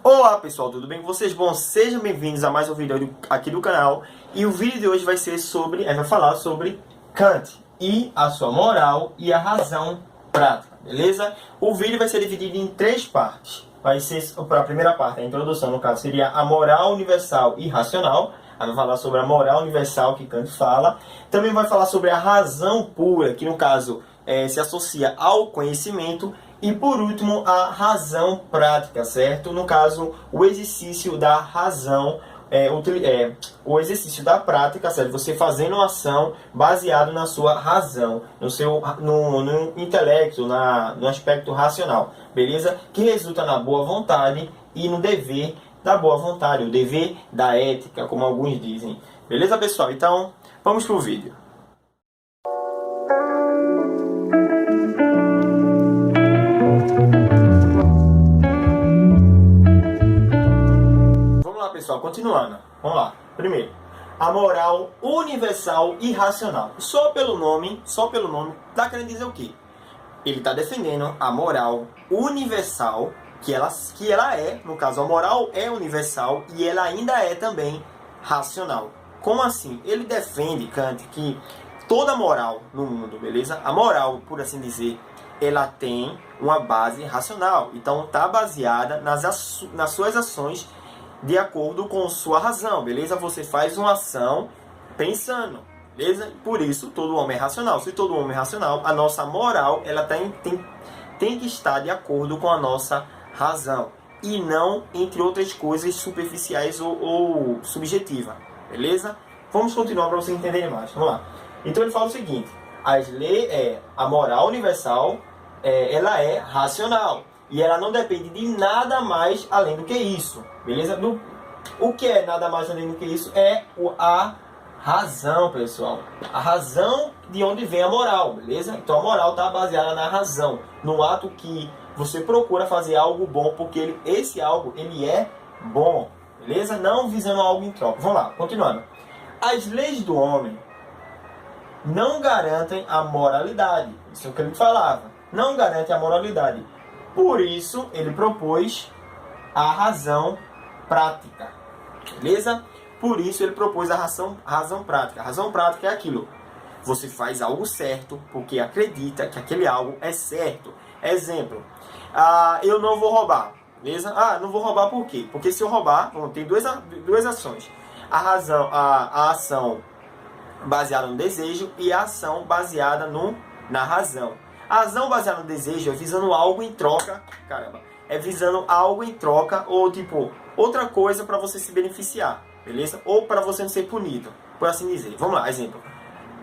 Olá pessoal, tudo bem com vocês? Bom, sejam bem-vindos a mais um vídeo aqui do canal. E o vídeo de hoje vai falar sobre Kant e a sua moral e a razão prática, beleza? O vídeo vai ser dividido em três partes. Vai ser, a primeira parte, a introdução, no caso, seria a moral universal e racional. Aí vai falar sobre a moral universal que Kant fala. Também vai falar sobre a razão pura, que no caso se associa ao conhecimento. E por último, a razão prática, certo? No caso, o exercício da razão, o exercício da prática, certo? Você fazendo uma ação baseado na sua razão, no intelecto, no aspecto racional, beleza? Que resulta na boa vontade e no dever da boa vontade, o dever da ética, como alguns dizem. Beleza, pessoal? Então, vamos pro vídeo. Pessoal, continuando, vamos lá. Primeiro, a moral universal e racional. Só pelo nome, tá querendo dizer o quê? Ele está defendendo a moral universal, que ela é, no caso, a moral é universal e ela ainda é também racional. Como assim? Ele defende, Kant, que toda moral no mundo, beleza? A moral, por assim dizer, ela tem uma base racional. Então, está baseada nas suas ações de acordo com sua razão, beleza? Você faz uma ação pensando, beleza? Por isso, todo homem é racional. Se todo homem é racional, a nossa moral ela tem que estar de acordo com a nossa razão. E não entre outras coisas superficiais ou subjetivas, beleza? Vamos continuar para você entender mais. Vamos lá. Então ele fala o seguinte: a moral universal, ela é racional. E ela não depende de nada mais além do que isso, beleza? O que é nada mais além do que isso? É a razão, pessoal. A razão de onde vem a moral, beleza? Então a moral está baseada na razão, no ato que você procura fazer algo bom, porque esse algo ele é bom, beleza? Não visando algo em troca. Vamos lá, continuando. As leis do homem não garantem a moralidade. Isso é o que ele falava. Não garante a moralidade. Por isso, ele propôs a razão prática, beleza? Por isso, ele propôs a razão prática. A razão prática é aquilo: você faz algo certo porque acredita que aquele algo é certo. Exemplo, eu não vou roubar, beleza? Não vou roubar por quê? Porque se eu roubar, tem duas ações. A ação baseada no desejo e a ação baseada na razão. A razão baseada no desejo é visando algo em troca, é visando algo em troca ou tipo outra coisa para você se beneficiar, beleza? Ou para você não ser punido, por assim dizer. Vamos lá, exemplo.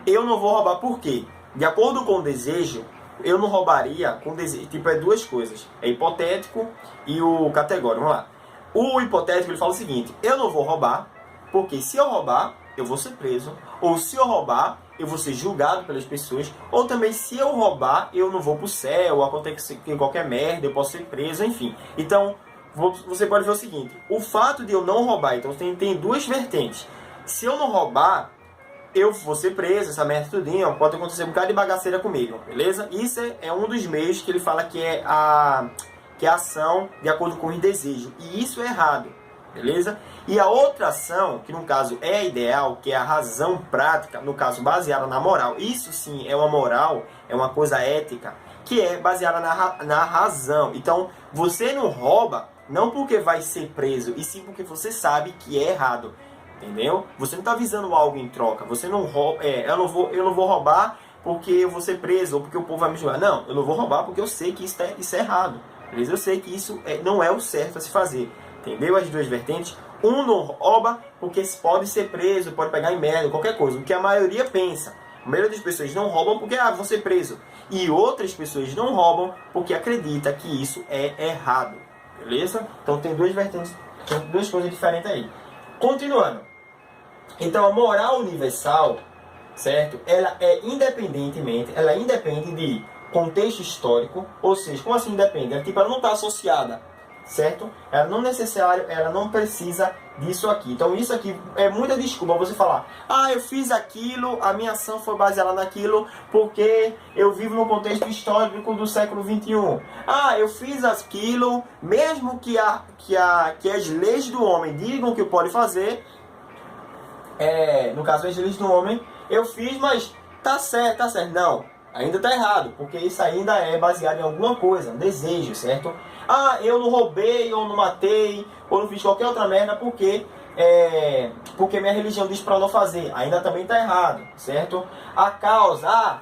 Eu não vou roubar por quê? De acordo com o desejo, eu não roubaria com desejo. Tipo, é duas coisas. É hipotético e o categórico. Vamos lá. O hipotético ele fala o seguinte: eu não vou roubar porque se eu roubar, eu vou ser preso. Ou se eu roubar, eu vou ser julgado pelas pessoas. Ou também, se eu roubar, eu não vou pro céu, acontece qualquer merda, eu posso ser preso, enfim. Então, você pode ver o seguinte: o fato de eu não roubar, então tem duas vertentes. Se eu não roubar, eu vou ser preso, essa merda tudinho, pode acontecer um bocado de bagaceira comigo, beleza? Isso é um dos meios que ele fala que é a ação de acordo com o desejo. E isso é errado. Beleza? E a outra ação, que no caso é a ideal, que é a razão prática, no caso baseada na moral, isso sim é uma moral, é uma coisa ética, que é baseada na razão. Então, você não rouba, não porque vai ser preso, e sim porque você sabe que é errado. Entendeu? Você não está visando algo em troca. Você não rouba, eu não vou roubar porque eu vou ser preso, ou porque o povo vai me julgar. Não, eu não vou roubar porque eu sei que isso é errado. Beleza? Eu sei que isso não é o certo a se fazer. Entendeu? As duas vertentes. Um não rouba porque pode ser preso, pode pegar em merda, qualquer coisa. O que a maioria pensa. A maioria das pessoas não roubam porque vão ser preso. E outras pessoas não roubam porque acreditam que isso é errado. Beleza? Então tem duas vertentes, tem duas coisas diferentes aí. Continuando. Então a moral universal, certo? Ela independe de contexto histórico. Ou seja, como assim independe? Ela não está associada certo? Ela não necessário, ela não precisa disso aqui. Então isso aqui é muita desculpa você falar: ah, eu fiz aquilo, a minha ação foi baseada naquilo porque eu vivo no contexto histórico do século 21. Ah, eu fiz aquilo, mesmo que as leis do homem digam que pode fazer, no caso as leis do homem, eu fiz, mas tá certo, tá certo. Não, ainda tá errado, porque isso ainda é baseado em alguma coisa, um desejo, certo? Ah, eu não roubei, ou não matei, ou não fiz qualquer outra merda porque minha religião diz para não fazer. Ainda também está errado, certo? A causa,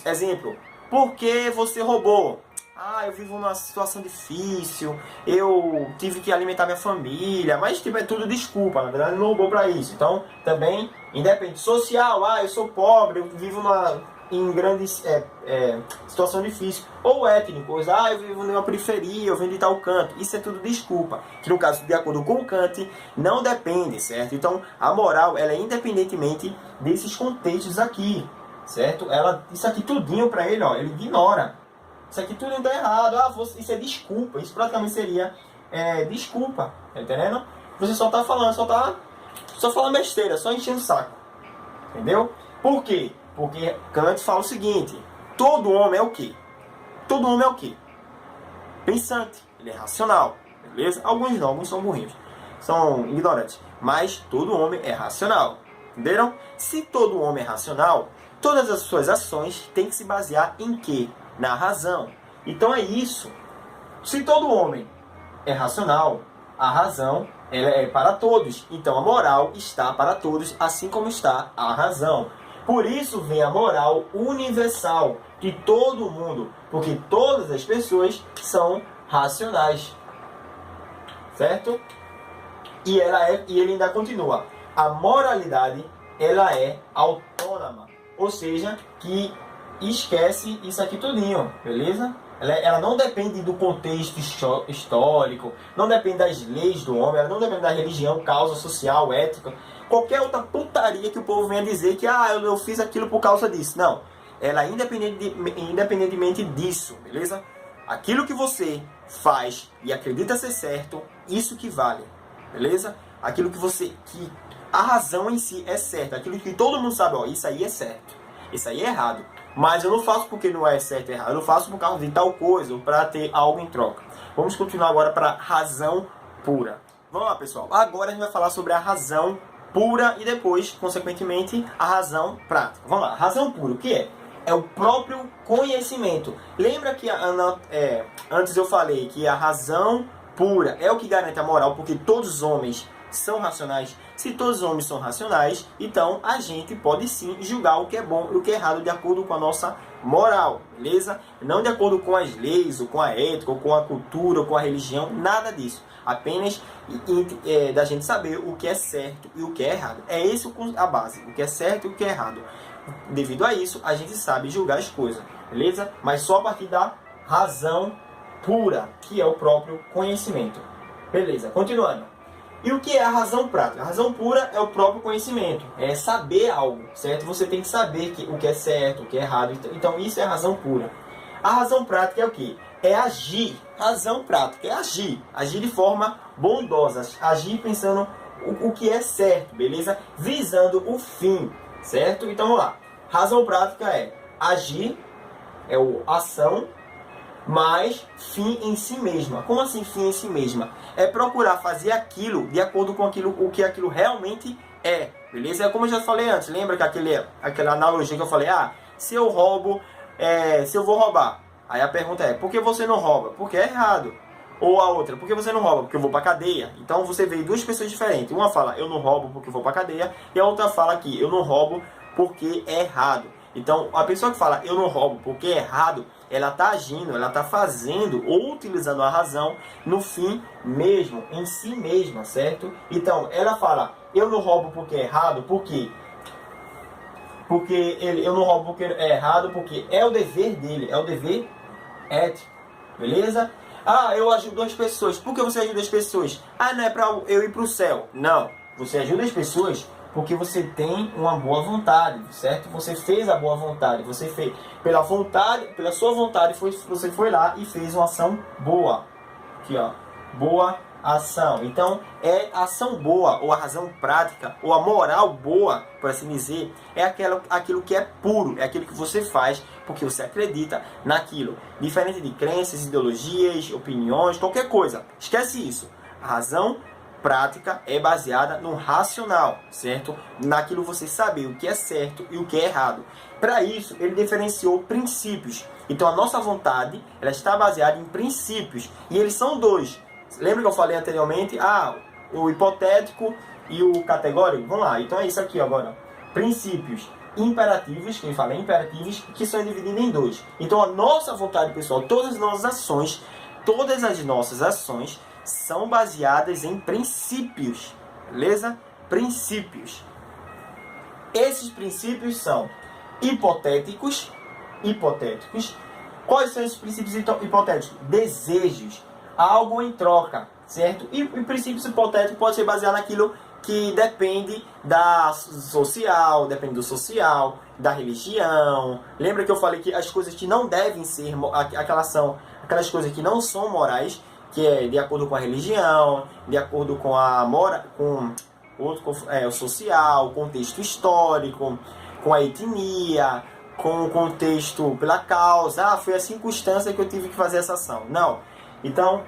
exemplo, por que você roubou? Ah, eu vivo numa situação difícil, eu tive que alimentar minha família, mas tipo, é tudo desculpa, na verdade não roubou para isso. Então, também, independente social, ah, eu sou pobre, eu vivo em grandes situação difícil, ou étnicos, ah, eu vivo numa periferia, eu venho de tal canto, isso é tudo desculpa, que no caso, de acordo com Kant, não depende, certo? Então, a moral, ela é independentemente desses contextos aqui, certo? Isso aqui tudinho para ele, ó, ele ignora, isso aqui tudo está errado, isso é desculpa, isso praticamente seria desculpa, tá entendendo? Você só tá falando, só falando besteira, só enchendo o saco, entendeu? Por quê? Porque Kant fala o seguinte: todo homem é o quê? Todo homem é o quê? Pensante, ele é racional, beleza? Alguns não, alguns são burrinhos, são ignorantes, mas todo homem é racional, entenderam? Se todo homem é racional, todas as suas ações têm que se basear em quê? Na razão. Então é isso. Se todo homem é racional, a razão ela é para todos. Então a moral está para todos, assim como está a razão. Por isso vem a moral universal de todo mundo, porque todas as pessoas são racionais, certo? E ele ainda continua: a moralidade ela é autônoma, ou seja, que esquece isso aqui tudinho, beleza? Ela não depende do contexto histórico, não depende das leis do homem, ela não depende da religião, causa social, ética, qualquer outra putaria que o povo venha dizer que eu fiz aquilo por causa disso. Não, ela é independentemente disso, beleza? Aquilo que você faz e acredita ser certo, isso que vale, beleza? Aquilo que a razão em si é certa, aquilo que todo mundo sabe, isso aí é certo, isso aí é errado. Mas eu não faço porque não é certo e errado, eu não faço por causa de tal coisa, ou para ter algo em troca. Vamos continuar agora para razão pura. Vamos lá, pessoal. Agora a gente vai falar sobre a razão pura e depois, consequentemente, a razão prática. Vamos lá. Razão pura, o que é? É o próprio conhecimento. Lembra que antes eu falei que a razão pura é o que garante a moral, porque todos os homens são racionais. Se todos os homens são racionais, então a gente pode sim julgar o que é bom e o que é errado de acordo com a nossa moral, beleza? Não de acordo com as leis, ou com a ética, ou com a cultura, ou com a religião, nada disso. Apenas da gente saber o que é certo e o que é errado. É isso a base, o que é certo e o que é errado. Devido a isso, a gente sabe julgar as coisas, beleza? Mas só a partir da razão pura, que é o próprio conhecimento. Beleza, continuando. E o que é a razão prática? A razão pura é o próprio conhecimento, é saber algo, certo? Você tem que saber o que é certo, o que é errado, então isso é a razão pura. A razão prática é o que? É agir. Razão prática é agir, agir de forma bondosa, agir pensando o que é certo, beleza? Visando o fim, certo? Então vamos lá. Razão prática é agir, é o ação, mas fim em si mesma. Como assim fim em si mesma? É procurar fazer aquilo de acordo com o que aquilo realmente é, beleza? É como eu já falei antes, lembra que aquela analogia que eu falei, se eu roubo, se eu vou roubar, aí a pergunta é, por que você não rouba? Porque é errado. Ou a outra, por que você não rouba? Porque eu vou pra cadeia. Então você vê duas pessoas diferentes, uma fala, eu não roubo porque eu vou pra cadeia, e a outra fala que eu não roubo porque é errado. Então, a pessoa que fala, eu não roubo porque é errado, ela está agindo, ela está fazendo ou utilizando a razão no fim mesmo, em si mesma, certo? Então, ela fala, eu não roubo porque é errado, por quê? Eu não roubo porque é errado, porque é o dever dele, é o dever ético, beleza? Eu ajudo as pessoas, por que você ajuda as pessoas? Não é para eu ir para o céu. Não, você ajuda as pessoas porque você tem uma boa vontade, certo? Você fez a boa vontade, você fez pela sua vontade, você foi lá e fez uma ação boa. Aqui, ó, boa ação. Então, é a ação boa, ou a razão prática, ou a moral boa, por assim dizer, é aquilo que é puro, é aquilo que você faz porque você acredita naquilo. Diferente de crenças, ideologias, opiniões, qualquer coisa. Esquece isso. A razão prática é baseada no racional, certo? Naquilo você saber o que é certo e o que é errado. Para isso, ele diferenciou princípios. Então, a nossa vontade, ela está baseada em princípios. E eles são dois. Lembra que eu falei anteriormente? O hipotético e o categórico? Vamos lá, então é isso aqui agora. Princípios imperativos, quem fala é imperativos, que são divididos em dois. Então a nossa vontade, pessoal, todas as nossas ações são baseadas em princípios, beleza? Princípios. Esses princípios são hipotéticos. Quais são esses princípios hipotéticos? Desejos. Algo em troca, certo? E princípios hipotéticos pode ser baseado naquilo que depende da social, depende do social, da religião. Lembra que eu falei que as coisas que não devem ser, aquelas coisas que não são morais, que é de acordo com a religião, de acordo com o social, o contexto histórico, com a etnia, com o contexto pela causa. Foi a circunstância que eu tive que fazer essa ação. Não. Então,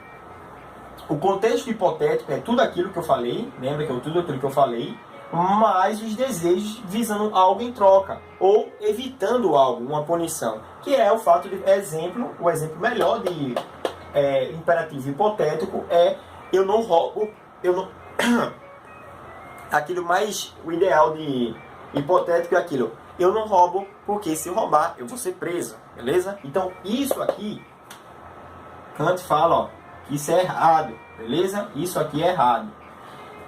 o contexto hipotético é tudo aquilo que eu falei, lembra que é tudo aquilo que eu falei, mas os desejos visando algo em troca, ou evitando algo, uma punição, que é o fato de, o exemplo melhor de imperativo hipotético é eu não roubo, aquilo mais, o ideal de hipotético é aquilo, eu não roubo porque se roubar eu vou ser preso, beleza? Então isso aqui, Kant fala, ó, que isso é errado, beleza? Isso aqui é errado.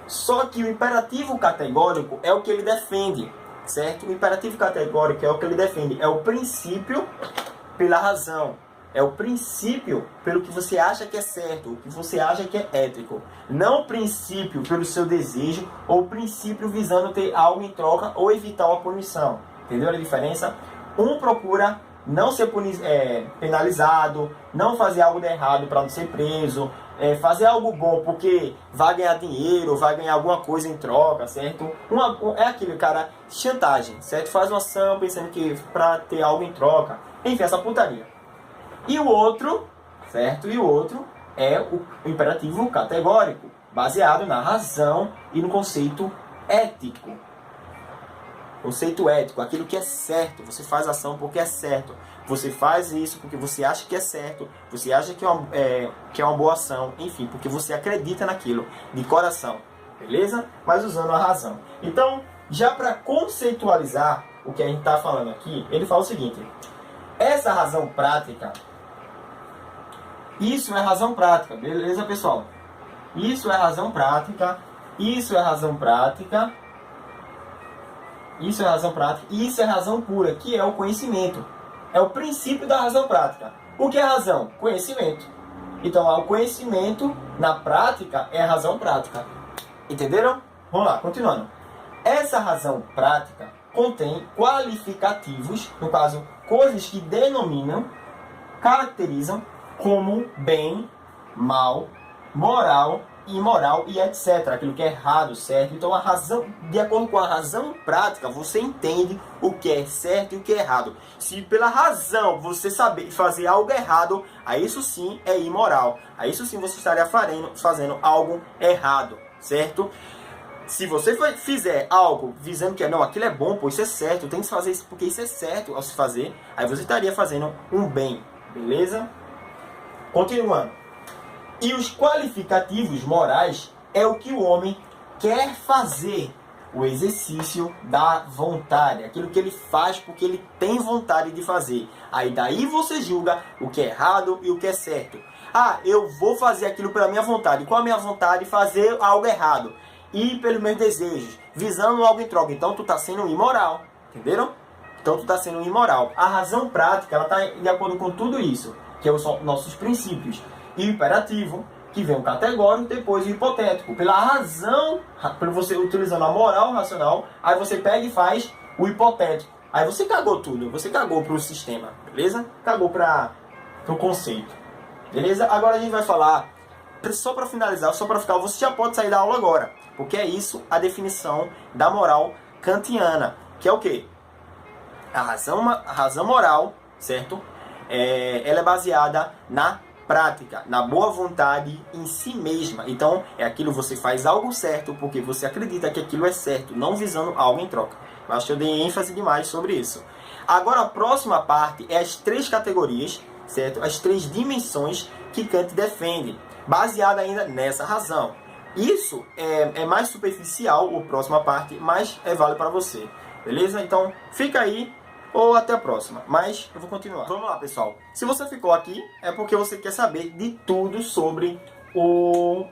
Só que o imperativo categórico é o que ele defende, certo? O imperativo categórico é o que ele defende. É o princípio pela razão. É o princípio pelo que você acha que é certo, o que você acha que é ético. Não o princípio pelo seu desejo ou o princípio visando ter algo em troca ou evitar uma punição. Entendeu a diferença? Um procura não ser penalizado, não fazer algo de errado para não ser preso, fazer algo bom porque vai ganhar dinheiro, vai ganhar alguma coisa em troca, certo? É aquilo, cara, chantagem, certo? Faz uma ação pensando que para ter algo em troca. Enfim, essa putaria. E o outro, certo? E o outro é o imperativo categórico, baseado na razão e no conceito ético. Conceito ético, aquilo que é certo. Você faz ação porque é certo. Você faz isso porque você acha que é certo. Você acha que é uma boa ação. Enfim, porque você acredita naquilo de coração. Beleza? Mas usando a razão. Então, já para conceitualizar o que a gente está falando aqui, ele fala o seguinte. Essa razão prática, isso é razão prática. Beleza, pessoal? Isso é razão prática. Isso é razão prática. Isso é razão prática e isso é razão pura, que é o conhecimento. É o princípio da razão prática. O que é razão? Conhecimento. Então, o conhecimento na prática é a razão prática. Entenderam? Vamos lá, continuando. Essa razão prática contém qualificativos, no caso, coisas que denominam, caracterizam como bem, mal, moral, imoral e etc. Aquilo que é errado, certo? Então, a razão, de acordo com a razão prática, você entende o que é certo e o que é errado. Se pela razão você saber fazer algo errado, aí isso sim é imoral. Aí isso sim você estaria fazendo algo errado, certo? Se você fizer algo visando que não, aquilo é bom, pô, isso é certo, tem que fazer isso porque isso é certo ao se fazer, aí você estaria fazendo um bem, beleza? Continuando. E os qualificativos morais é o que o homem quer fazer, o exercício da vontade, aquilo que ele faz porque ele tem vontade de fazer. Aí daí você julga o que é errado e o que é certo. Eu vou fazer aquilo pela minha vontade. Qual a minha vontade? Fazer algo errado. E pelos meus desejos, visando algo em troca. Então tu está sendo imoral, entenderam? Então tu está sendo imoral. A razão prática, ela está de acordo com tudo isso, que são nossos princípios. E o imperativo, que vem o categórico, depois o hipotético. Pela razão, por você utilizando a moral racional, aí você pega e faz o hipotético. Aí você cagou tudo, você cagou para o sistema, beleza? Cagou para o conceito, beleza? Agora a gente vai falar só para finalizar, só para ficar, você já pode sair da aula agora, porque é isso a definição da moral kantiana, que é o quê? A razão moral, certo? Ela é baseada na prática, na boa vontade em si mesma. Então, é aquilo que você faz algo certo porque você acredita que aquilo é certo, não visando algo em troca. Eu acho que eu dei ênfase demais sobre isso. Agora, a próxima parte é as 3 categorias, certo? As 3 dimensões que Kant defende, baseada ainda nessa razão. Isso é mais superficial, a próxima parte, mas vale para você. Beleza? Então, fica aí ou até a próxima. Mas eu vou continuar. Vamos lá, pessoal. Se você ficou aqui, é porque você quer saber de tudo sobre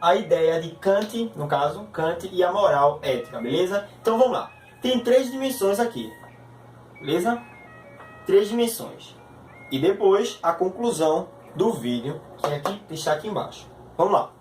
a ideia de Kant, no caso, Kant e a moral ética, beleza? Então vamos lá. Tem 3 dimensões aqui, beleza? 3 dimensões. E depois a conclusão do vídeo, que é aqui, deixar aqui embaixo. Vamos lá.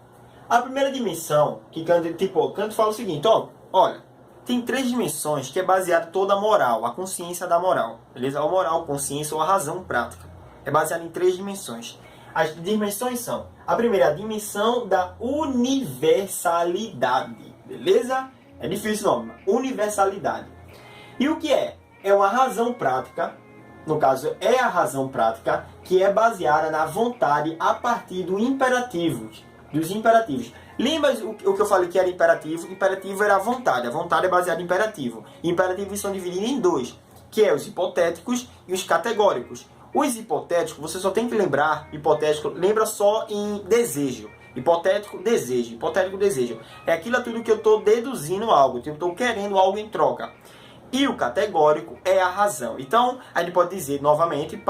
A primeira dimensão, que Kant fala o seguinte, ó, olha, tem 3 dimensões que é baseada toda a moral, a consciência da moral, beleza? A moral, consciência ou a razão prática. É baseada em 3 dimensões. As dimensões são, a primeira, a dimensão da universalidade, beleza? É difícil o nome, universalidade. E o que é? É uma razão prática, no caso é a razão prática, que é baseada na vontade a partir dos imperativos. Lembra o que eu falei que era imperativo? Imperativo era a vontade é baseada em imperativo. Imperativos são divididos em 2, que é os hipotéticos e os categóricos. Os hipotéticos, você só tem que lembrar, hipotético, lembra só em desejo. Hipotético, desejo. Hipotético, desejo. É aquilo tudo que eu estou deduzindo algo, que eu estou querendo algo em troca. E o categórico é a razão. Então, a gente pode dizer novamente,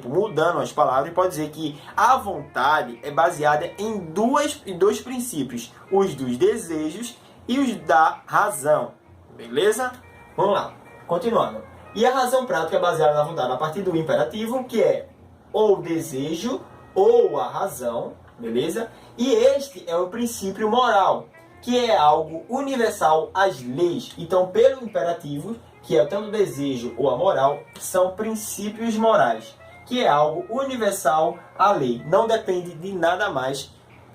mudando as palavras, pode dizer que a vontade é baseada em dois princípios. Os dos desejos e os da razão. Beleza? Vamos lá. Continuando. E a razão prática é baseada na vontade a partir do imperativo, que é ou o desejo ou a razão. Beleza? E este é o princípio moral, que é algo universal às leis. Então, pelo imperativo, que é tanto o desejo ou a moral, são princípios morais, que é algo universal à lei. Não depende de nada mais,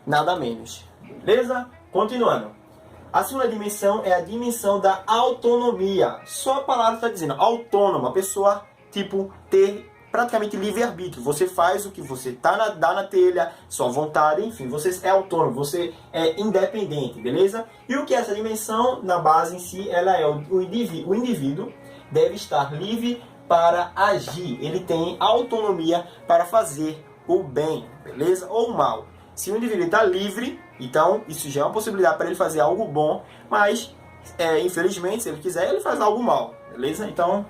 nada menos. Beleza? Continuando. A segunda dimensão é a dimensão da autonomia. Só a palavra está dizendo autônoma, a pessoa ter praticamente livre-arbítrio. Você faz o que você dá na telha, sua vontade, enfim, você é autônomo, você é independente, beleza? E o que é essa dimensão? Na base em si, ela é o indivíduo deve estar livre para agir. Ele tem autonomia para fazer o bem, beleza? Ou o mal. Se o indivíduo está livre, então isso já é uma possibilidade para ele fazer algo bom, mas infelizmente, se ele quiser, ele faz algo mal, beleza? Então,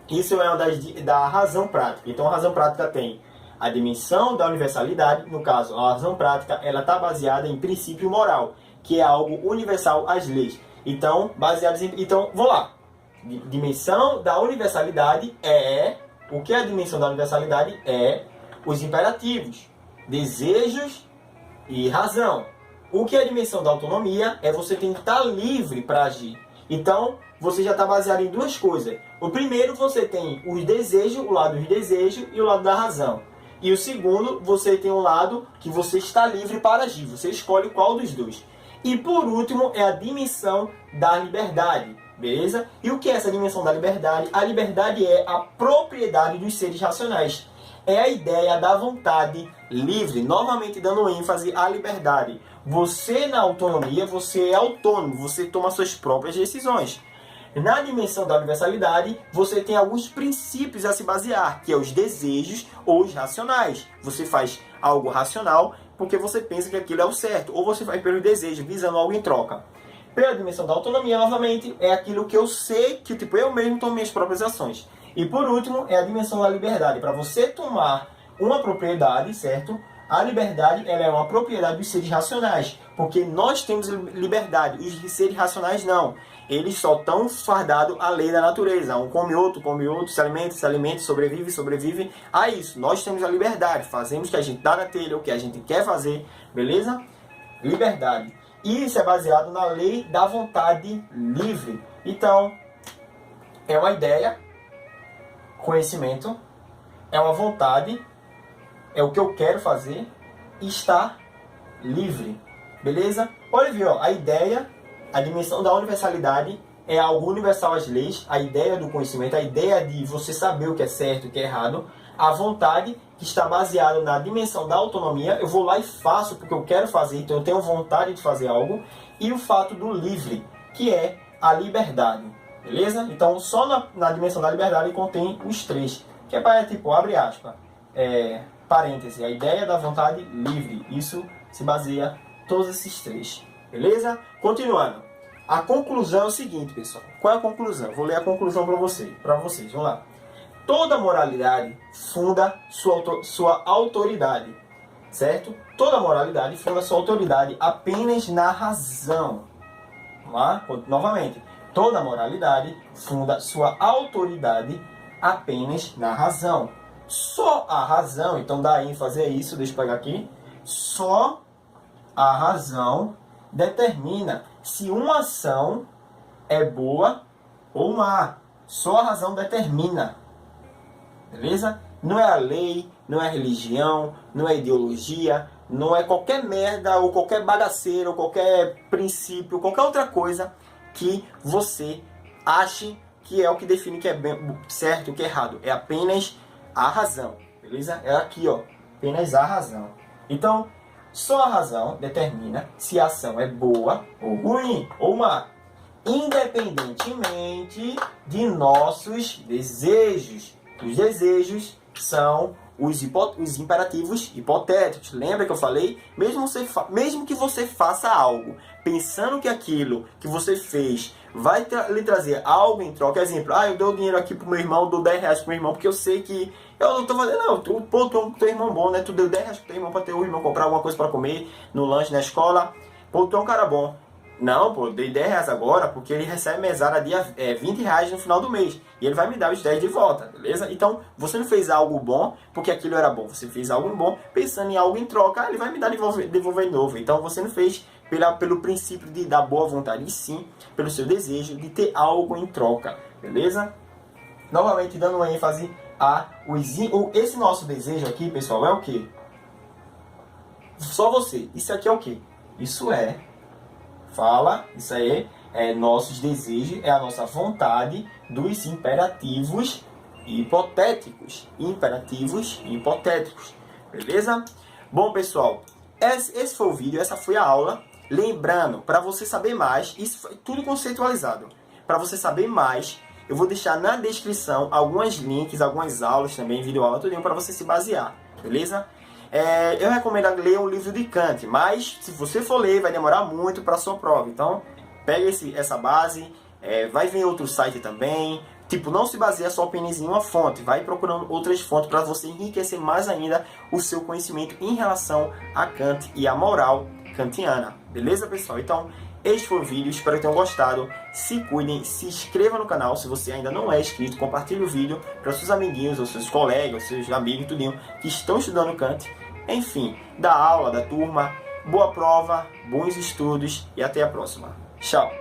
isso é uma da razão prática. Então, a razão prática tem a dimensão da universalidade. No caso, a razão prática ela está baseada em princípio moral, que é algo universal às leis. Então, vamos lá. Dimensão da universalidade é... O que é a dimensão da universalidade? É os imperativos, desejos e razão. O que é a dimensão da autonomia? É você tem que estar livre para agir. Então, você já está baseado em 2 coisas. O primeiro, você tem os desejos, o lado dos desejos e o lado da razão. E o segundo, você tem um lado que você está livre para agir. Você escolhe qual dos 2. E por último, é a dimensão da liberdade. Beleza? E o que é essa dimensão da liberdade? A liberdade é a propriedade dos seres racionais. É a ideia da vontade livre, novamente dando ênfase à liberdade. Você na autonomia, você é autônomo, você toma suas próprias decisões. Na dimensão da universalidade, você tem alguns princípios a se basear, que é os desejos ou os racionais. Você faz algo racional porque você pensa que aquilo é o certo, ou você faz pelo desejo, visando algo em troca. Pela dimensão da autonomia, novamente, é aquilo que eu sei que eu mesmo tomo minhas próprias ações. E por último, é a dimensão da liberdade. Para você tomar uma propriedade, certo? A liberdade ela é uma propriedade dos seres racionais, porque nós temos liberdade, os seres racionais não. Eles só estão fardados à lei da natureza. Um come outro, se alimenta, sobrevive. A isso, nós temos a liberdade, fazemos o que a gente dá na telha, o que a gente quer fazer, beleza? Liberdade. E isso é baseado na lei da vontade livre. Então, é uma ideia, conhecimento, é uma vontade, é o que eu quero fazer e está livre. Beleza? Olha, viu, a ideia, a dimensão da universalidade é algo universal às leis, a ideia do conhecimento, a ideia de você saber o que é certo e o que é errado, a vontade que está baseada na dimensão da autonomia, eu vou lá e faço porque eu quero fazer, então eu tenho vontade de fazer algo, e o fato do livre, que é a liberdade, beleza? Então só na dimensão da liberdade contém os três, que é para, tipo, abre aspas, parêntese, a ideia da vontade livre, isso se baseia todos esses três, beleza? Continuando. A conclusão é o seguinte, pessoal. Qual é a conclusão? Vou ler a conclusão para vocês. Vamos lá. Toda moralidade funda sua autoridade, certo? Toda moralidade funda sua autoridade apenas na razão. Vamos lá? Novamente. Toda moralidade funda sua autoridade apenas na razão. Só a razão, então dá ênfase a isso, deixa eu pegar aqui. Só a razão determina se uma ação é boa ou má. Só a razão determina. Beleza? Não é a lei, não é a religião, não é a ideologia, não é qualquer merda ou qualquer bagaceiro, ou qualquer princípio, qualquer outra coisa que você ache que é o que define o que é certo e o que é errado. É apenas a razão. Beleza? É aqui, ó. Apenas a razão. Então, só a razão determina se a ação é boa ou ruim ou má, independentemente de nossos desejos. Os desejos são os imperativos hipotéticos. Lembra que eu falei? Mesmo que você faça algo pensando que aquilo que você fez vai lhe trazer algo em troca. Exemplo, eu dou dinheiro aqui pro meu irmão, dou 10 reais pro meu irmão, porque eu sei que eu não tô fazendo, não, tu é teu irmão bom, né? Tu deu 10 reais pro teu irmão pra teu irmão comprar alguma coisa pra comer no lanche, na escola. Pô, tu é um cara bom. Não, pô, dei 10 reais agora porque ele recebe mesada de 20 reais no final do mês. E ele vai me dar os 10 de volta, beleza? Então, você não fez algo bom porque aquilo era bom. Você fez algo bom pensando em algo em troca, ele vai me dar devolver de novo. Então, você não fez pelo princípio da boa vontade, e sim pelo seu desejo de ter algo em troca, beleza? Novamente, dando ênfase esse nosso desejo aqui, pessoal, é o quê? Só você. Isso aqui é o quê? Isso aí é nossos desejos, é a nossa vontade dos imperativos hipotéticos. Imperativos hipotéticos. Beleza? Bom, pessoal, esse foi o vídeo, essa foi a aula. Lembrando, para você saber mais, isso foi tudo conceitualizado. Para você saber mais, eu vou deixar na descrição alguns links, algumas aulas também, videoaula, tudo para você se basear. Beleza? Eu recomendo ler o livro de Kant, mas se você for ler, vai demorar muito para a sua prova. Então, pega essa base, vai ver outro site também. Tipo, não se baseia só apenas em uma fonte, vai procurando outras fontes para você enriquecer mais ainda o seu conhecimento em relação a Kant e a moral kantiana. Beleza, pessoal? Então, este foi o vídeo, espero que tenham gostado. Se cuidem, se inscreva no canal se você ainda não é inscrito, compartilhe o vídeo para seus amiguinhos, ou seus colegas, seus amigos, tudinho, que estão estudando Kant. Enfim, da aula, da turma, boa prova, bons estudos e até a próxima. Tchau!